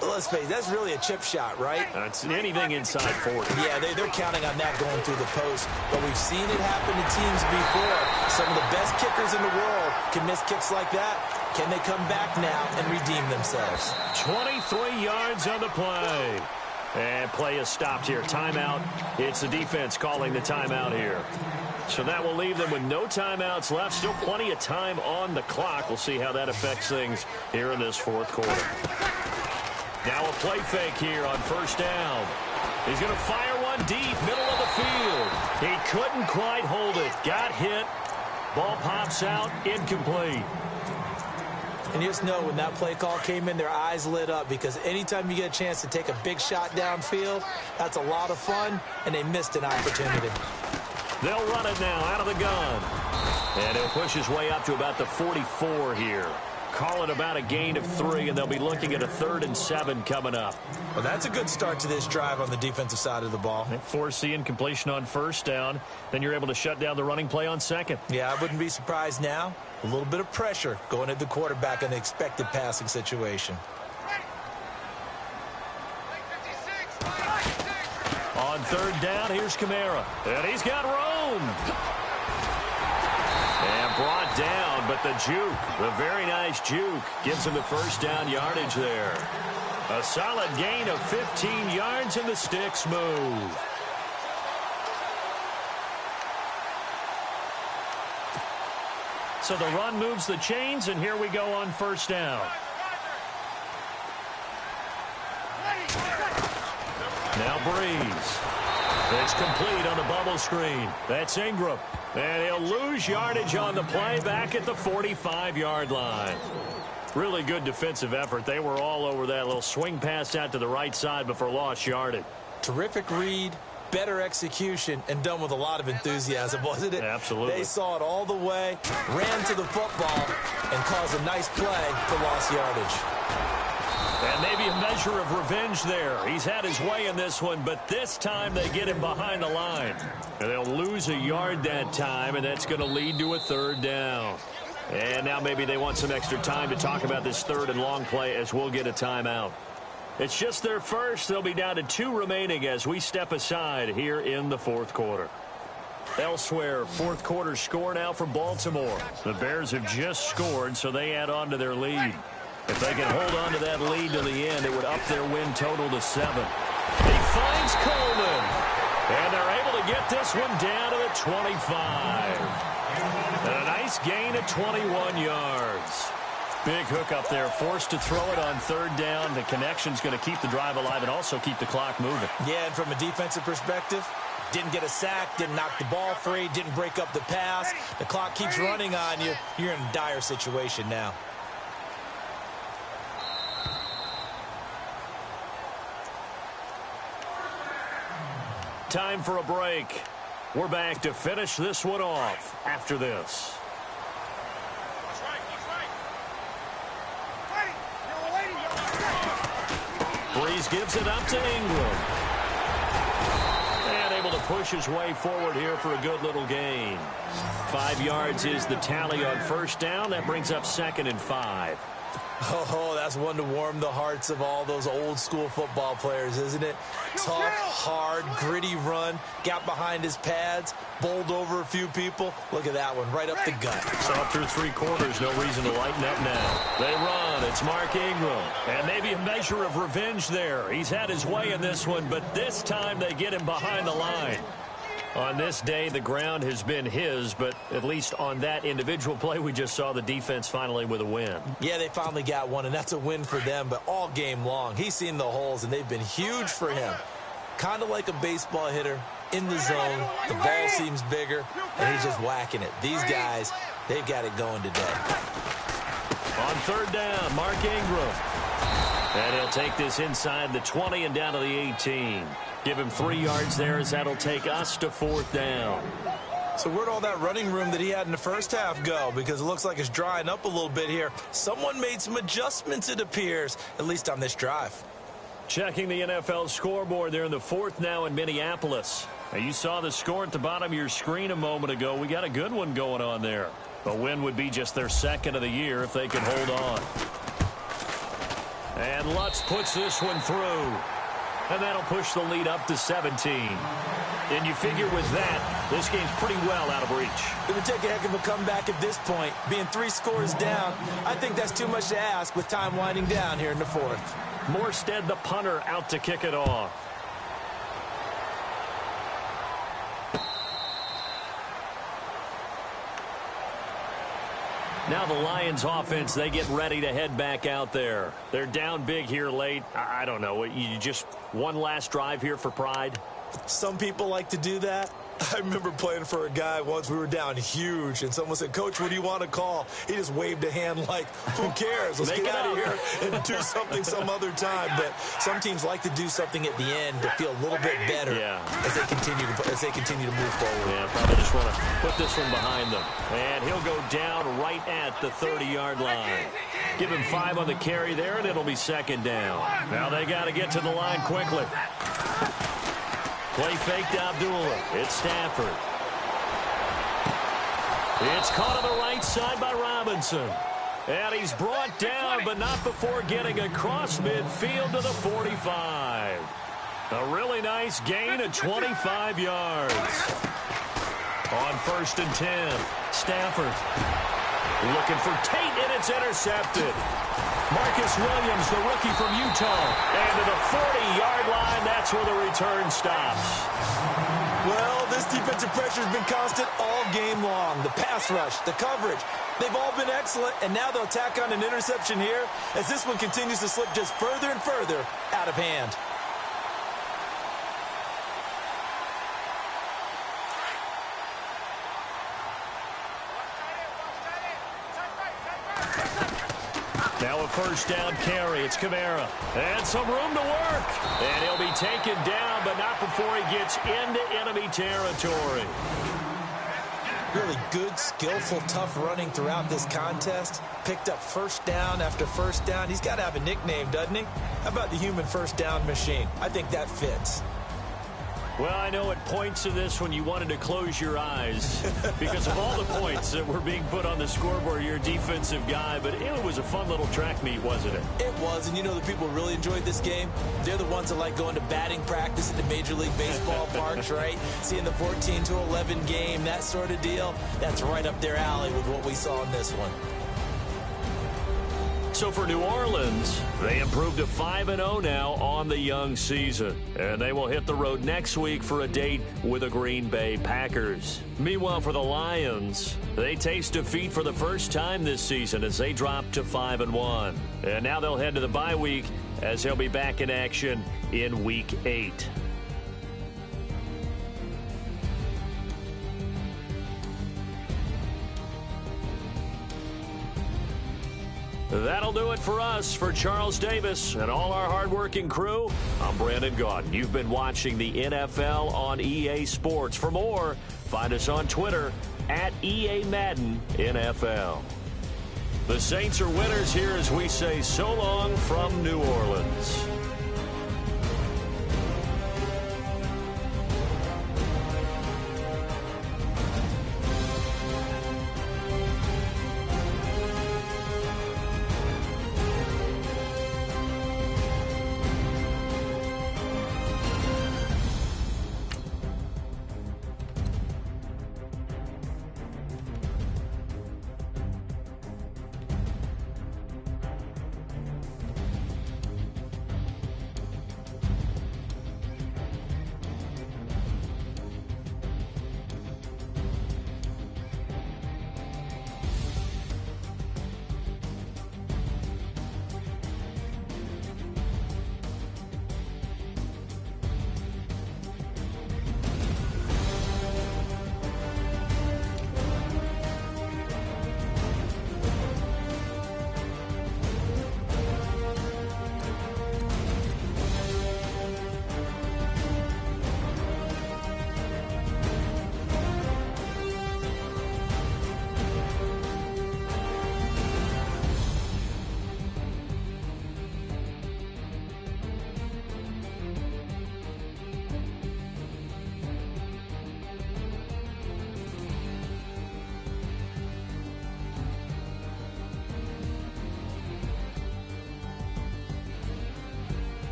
let's face it, that's really a chip shot, right? It's anything inside 40. Yeah, they're counting on that going through the post. But we've seen it happen to teams before. Some of the best kickers in the world can miss kicks like that. Can they come back now and redeem themselves? 23 yards on the play. And play is stopped here. Timeout. It's the defense calling the timeout here. So that will leave them with no timeouts left. Still plenty of time on the clock. We'll see how that affects things here in this 4th quarter. Now a play fake here on first down. He's going to fire one deep, middle of the field. He couldn't quite hold it. Got hit. Ball pops out, incomplete. And you just know when that play call came in, their eyes lit up, because anytime you get a chance to take a big shot downfield, that's a lot of fun, and they missed an opportunity. They'll run it now out of the gun. And he'll push his way up to about the 44 here. Call it about a gain of 3, and they'll be looking at a 3rd and 7 coming up. Well, that's a good start to this drive on the defensive side of the ball. They force the incompletion on first down. Then you're able to shut down the running play on 2nd. Yeah, I wouldn't be surprised now. A little bit of pressure going at the quarterback in the expected passing situation. On 3rd down, here's Kamara. And he's got room. And brought down, but the juke, the very nice juke, gives him the first down yardage there. A solid gain of 15 yards, and the sticks move. So the run moves the chains, and here we go on first down. Now Breeze. It's complete on the bubble screen. That's Ingram. And he'll lose yardage on the play back at the 45-yard line. Really good defensive effort. They were all over that little swing pass out to the right side before lost yardage. Terrific read, better execution, and done with a lot of enthusiasm, wasn't it? Absolutely. They saw it all the way, ran to the football, and caused a nice play for lost yardage. And maybe a measure of revenge there. He's had his way in this one, but this time they get him behind the line. And they'll lose a yard that time, and that's going to lead to a 3rd down. And now maybe they want some extra time to talk about this 3rd and long play, as we'll get a timeout. It's just their first. They'll be down to 2 remaining as we step aside here in the fourth quarter. Elsewhere, fourth quarter score now for Baltimore. The Bears have just scored, so they add on to their lead. If they can hold on to that lead to the end, it would up their win total to 7. He finds Coleman, and they're able to get this one down to the 25. And a nice gain of 21 yards. Big hook up there, forced to throw it on third down. The connection's going to keep the drive alive and also keep the clock moving. Yeah, and from a defensive perspective, didn't get a sack, didn't knock the ball free, didn't break up the pass. The clock keeps running on you. You're in a dire situation now. Time for a break. We're back to finish this one off after this. Breeze gives it up to Ingram. And able to push his way forward here for a good little gain. 5 yards is the tally on first down. That brings up 2nd and 5. Oh, that's one to warm the hearts of all those old school football players, isn't it? Tough, hard, gritty run. Got behind his pads, bowled over a few people. Look at that one, right up the gut. So up through 3 quarters, no reason to lighten up now. They run. It's Mark Ingram. And maybe a measure of revenge there. He's had his way in this one, but this time they get him behind the line. On this day, the ground has been his, but at least on that individual play, we just saw the defense finally with a win. Yeah, they finally got one, and that's a win for them, but all game long, he's seen the holes, and they've been huge for him. Kind of like a baseball hitter in the zone. The ball seems bigger, and he's just whacking it. These guys, they've got it going today. On third down, Mark Ingram. And he'll take this inside the 20 and down to the 18. Give him 3 yards there as that'll take us to 4th down. So where'd all that running room that he had in the first half go? Because it looks like it's drying up a little bit here. Someone made some adjustments, it appears, at least on this drive. Checking the NFL scoreboard there in the 4th now in Minneapolis. Now you saw the score at the bottom of your screen a moment ago. We got a good one going on there. A win would be just their 2nd of the year if they could hold on. And Lutz puts this one through. And that'll push the lead up to 17. And you figure with that, this game's pretty well out of reach. It would take a heck of a comeback at this point. Being 3 scores down, I think that's too much to ask with time winding down here in the 4th. Morstead, the punter, out to kick it off. Now the Lions offense, they get ready to head back out there. They're down big here late. I don't know. You just one last drive here for pride? Some people like to do that. I remember playing for a guy once. We were down huge, and someone said, "Coach, what do you want to call?" He just waved a hand like, who cares? Let's get out of here and do something some other time. But some teams like to do something at the end to feel a little bit better as they continue to move forward. Yeah, probably just want to put this one behind them. And he'll go down right at the 30-yard line. Give him 5 on the carry there, and it'll be 2nd down. Now they got to get to the line quickly. Play fake to Abdullah. It's Stafford. It's caught on the right side by Robinson. And he's brought down, but not before getting across midfield to the 45. A really nice gain of 25 yards. On 1st and 10, Stafford looking for Tate, and it's intercepted. Marcus Williams, the rookie from Utah, and to the 40-yard line, that's where the return stops. Well, this defensive pressure has been constant all game long. The pass rush, the coverage, they've all been excellent, and now they'll tack on an interception here as this one continues to slip just further and further out of hand. Now a 1st down carry. It's Kamara. And some room to work. And he'll be taken down, but not before he gets into enemy territory. Really good, skillful, tough running throughout this contest. Picked up 1st down after 1st down. He's got to have a nickname, doesn't he? How about the human 1st down machine? I think that fits. Well, I know at points in this when you wanted to close your eyes because of all the points that were being put on the scoreboard. You're a defensive guy, but it was a fun little track meet, wasn't it? It was, and you know the people who really enjoyed this game? They're the ones that like going to batting practice at the Major League Baseball parks, right? Seeing the 14-11 game, that sort of deal. That's right up their alley with what we saw in this one. So for New Orleans, they improved to 5-0 now on the young season. And they will hit the road next week for a date with the Green Bay Packers. Meanwhile, for the Lions, they taste defeat for the first time this season as they drop to 5-1. And now they'll head to the bye week as they'll be back in action in Week 8. That'll do it for us. For Charles Davis and all our hardworking crew, I'm Brandon Gaudin. You've been watching the NFL on EA Sports. For more, find us on Twitter at EA Madden NFL. The Saints are winners here as we say so long from New Orleans.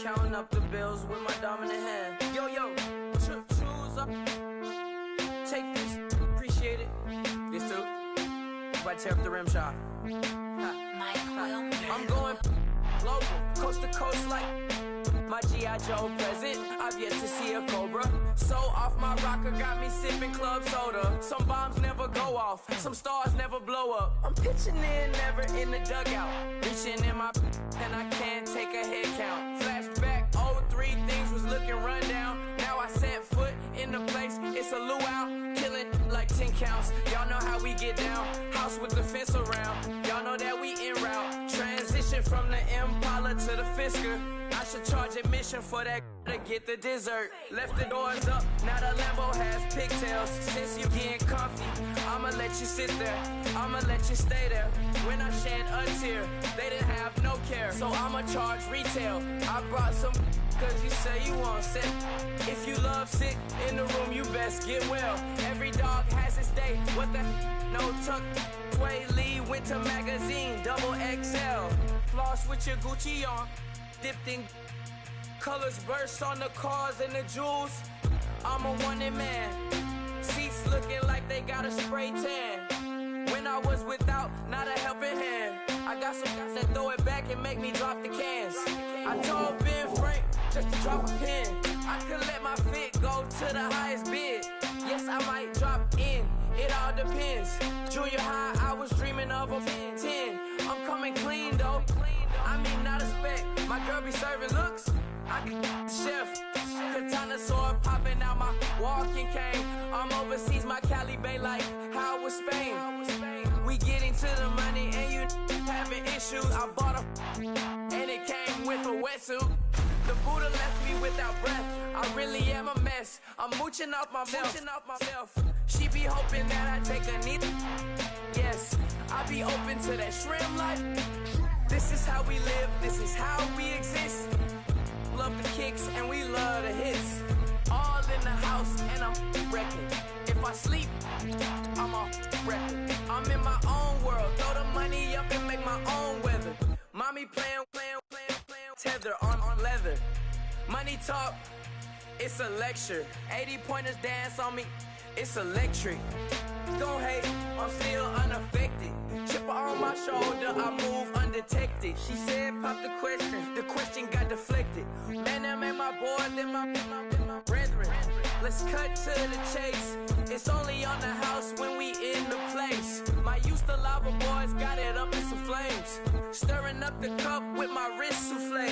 Counting up the bills with my dominant hand. Yo, choose up. Take this, appreciate it. This too. If I tear up the rim shot. I'm going global, coast to coast like my G.I. Joe present. I've yet to see a Cobra. So off my rocker got me sipping club soda. Some bombs never go off, some stars never blow up. I'm pitching in, never in the dugout. Reaching in my and I can't take a head count. Flashback, 03, things was looking run down. Now I set foot in the place, it's a luau. Killing like 10 counts, y'all know how we get down. House with the fence around, y'all know that we en route. Transition from the Impala to the Fisker. I should charge admission for that to get the dessert. Left the doors up, now the Lambo has pigtails. Since you getting comfy, I'ma let you sit there, I'ma let you stay there. When I shed a tear, they didn't have no care, so I'ma charge retail. I brought some cause you say you want sick. If you love sick in the room, you best get well. Every dog has its day. What the no tuck? Sway Lee, Winter Magazine, double XL. Floss with your Gucci on, dipped in colors, burst on the cars and the jewels. I'm a wanted man. Seats looking like they got a spray tan. When I was without, not a helping hand. I got some guys that throw it back and make me drop the cans. I told Ben Frank just to drop a pin. I could let my fit go to the highest bid. Yes, I might drop in. It all depends. Junior high, I was dreaming of a 10. I'm coming clean though. I mean, not a spec. My girl be serving looks. I can the chef. Katana sword popping out my walking cane. I'm overseas, my Cali Bay like how was Spain. We getting to the money and you having issues. I bought a and it came with a wetsuit. The Buddha left me without breath. I really am a mess. I'm mooching off myself. She be hoping that I take a knee. Yes, I be open to that shrimp life. This is how we live. This is how we exist. Love the kicks and we love the hits. All in the house and I'm wrecking. If I sleep, I'm off record. I'm in my own world. Throw the money up and make my own weather. Mommy playing, tether on leather. Money talk, it's a lecture. 80 pointers dance on me, it's electric. Don't hate, I'm still unaffected. Chipper on my shoulder, I move undetected. She said pop the question got deflected. Man, that made my boy, then my brethren. Let's cut to the chase. It's only on the house when we in the place. My used to lava boys got it up in some flames. Stirring up the cup with my wrist souffle.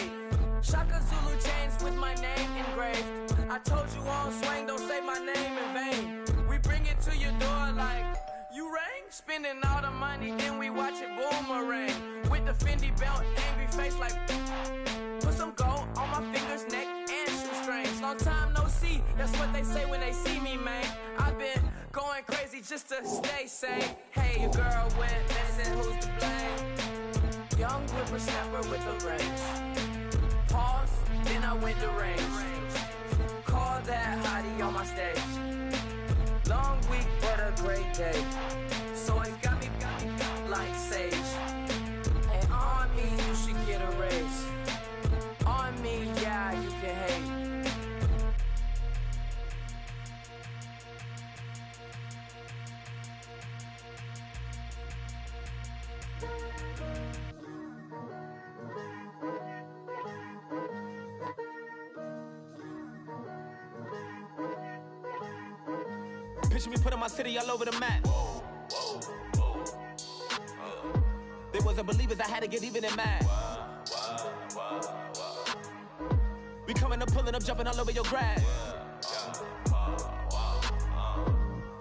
Shaka Zulu chains with my name engraved. I told you on swing, don't say my name in vain. We bring it to your door like, you rang? Spending all the money, then we watch it boomerang. With the Fendi belt, angry face like, put some gold on my fingers, neck, and shoestrings. Long time no see, that's what they say when they see me, man. I've been going crazy just to stay sane. Hey, your girl went missing, who's to blame? Young whippersnapper with the range. Pause, then I went to range. Call that hottie on my stage. Long week, but a great day. So it got me like sage. And on me, you should get a raise. On me, yeah, you can hate. Picture me putting my city all over the map. They wasn't believers, I had to get even and mad. We coming up, pulling up, jumping all over your grass.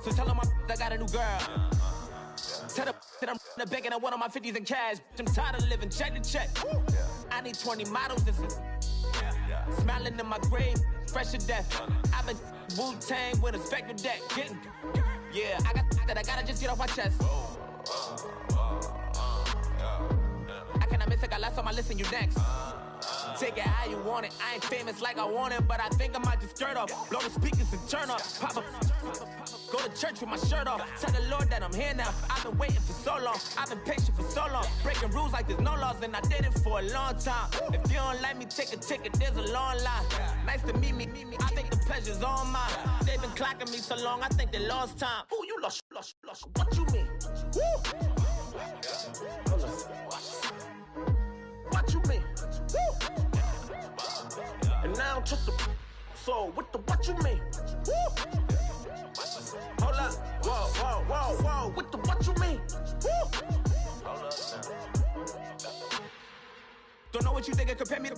So tell them I got a new girl. Tell them that I'm the bank and I want all my 50s in cash. I'm tired of living check to check. I need 20 models, this is smiling in my grave, fresh to death. I've been Wu-Tang with a spectre deck. Getting, yeah, I got that, I gotta just get off my chest. I cannot miss it, got last on my list and you next. Take it how you want it, I ain't famous like I want it, but I think I might just skirt off. Blow the speakers and turn up, pop up. Go to church with my shirt off. Tell the Lord that I'm here now. I've been waiting for so long. I've been patient for so long. Breaking rules like there's no laws, and I did it for a long time. If you don't like me, take a ticket. There's a long line. Nice to meet me. I think the pleasure's all mine. They've been clocking me so long. I think they lost time. Ooh, you lost. What you mean? Woo. What you mean? Woo. And now I'm just a so what you mean? Woo. Hold up, whoa, what you mean? Woo! Hold up now. Don't know what you think, compare me.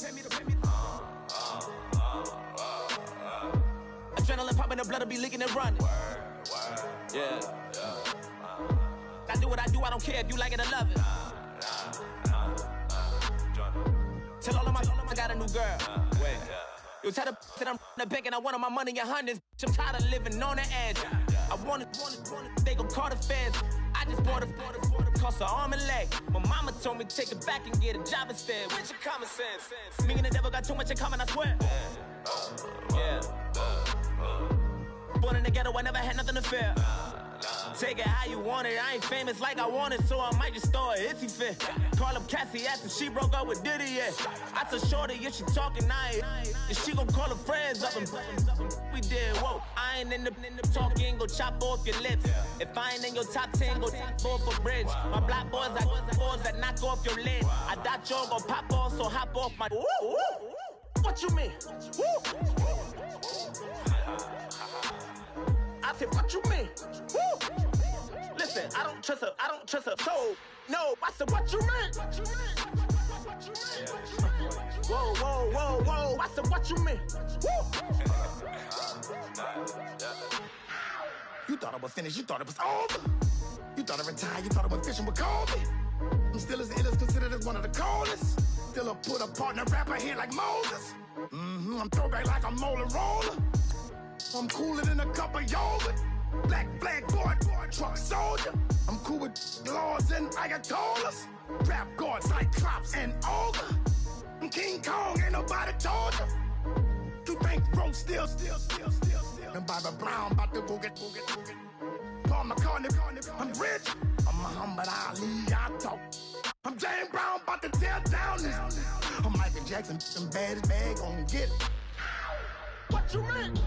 Adrenaline popping, the blood will be leaking and running. Yeah. I do what I do, I don't care if you like it or love it. Tell all of my I got a new girl. Wait. You tell the that I'm the bank and I want all my money in hundreds. I'm tired of living on the edge. I want it, they gon' call the feds. I just bought it, cost an arm and leg. My mama told me take it back and get a job instead. Where's your common sense? Me and the devil got too much in common, I swear. Yeah. Born in the ghetto, I never had nothing to fear. Take it how you want it. I ain't famous like I want it, so I might just throw it if he fit. Call up Cassie after she broke up with Diddy, yeah. I told Shorty if she talking, and she gon' call her friends up and we did, whoa. I ain't in the talking, go chop off your lips. If I ain't in your top 10, go top 4 for bridge. My black boys, I got boys that knock off your lid. I thought y'all gon' pop off, so hop off my. What you mean? I said, what you mean? Listen, I don't trust her, so no. I said, what you mean? Whoa. I said, what you mean? You thought I was finished, you thought it was over. You thought I retired, you thought I went fishing with Kobe. I'm still as ill as considered as one of the coldest. Still a put a partner rapper here like Moses. I'm throwback like a molar roller. I'm cooler than a cup of yogurt. Black flag boy, truck soldier. I'm cool with laws and Ayatollahs. Rap god, Cyclops and Ogre. I'm King Kong, ain't nobody told you. You think road still. And Bobby Brown about to go get. Paul McCartney, I'm rich. I'm Muhammad Ali, I talk. I'm James Brown, about to tear down this. I'm Michael Jackson, some bad as bag, gon' get it. What you mean?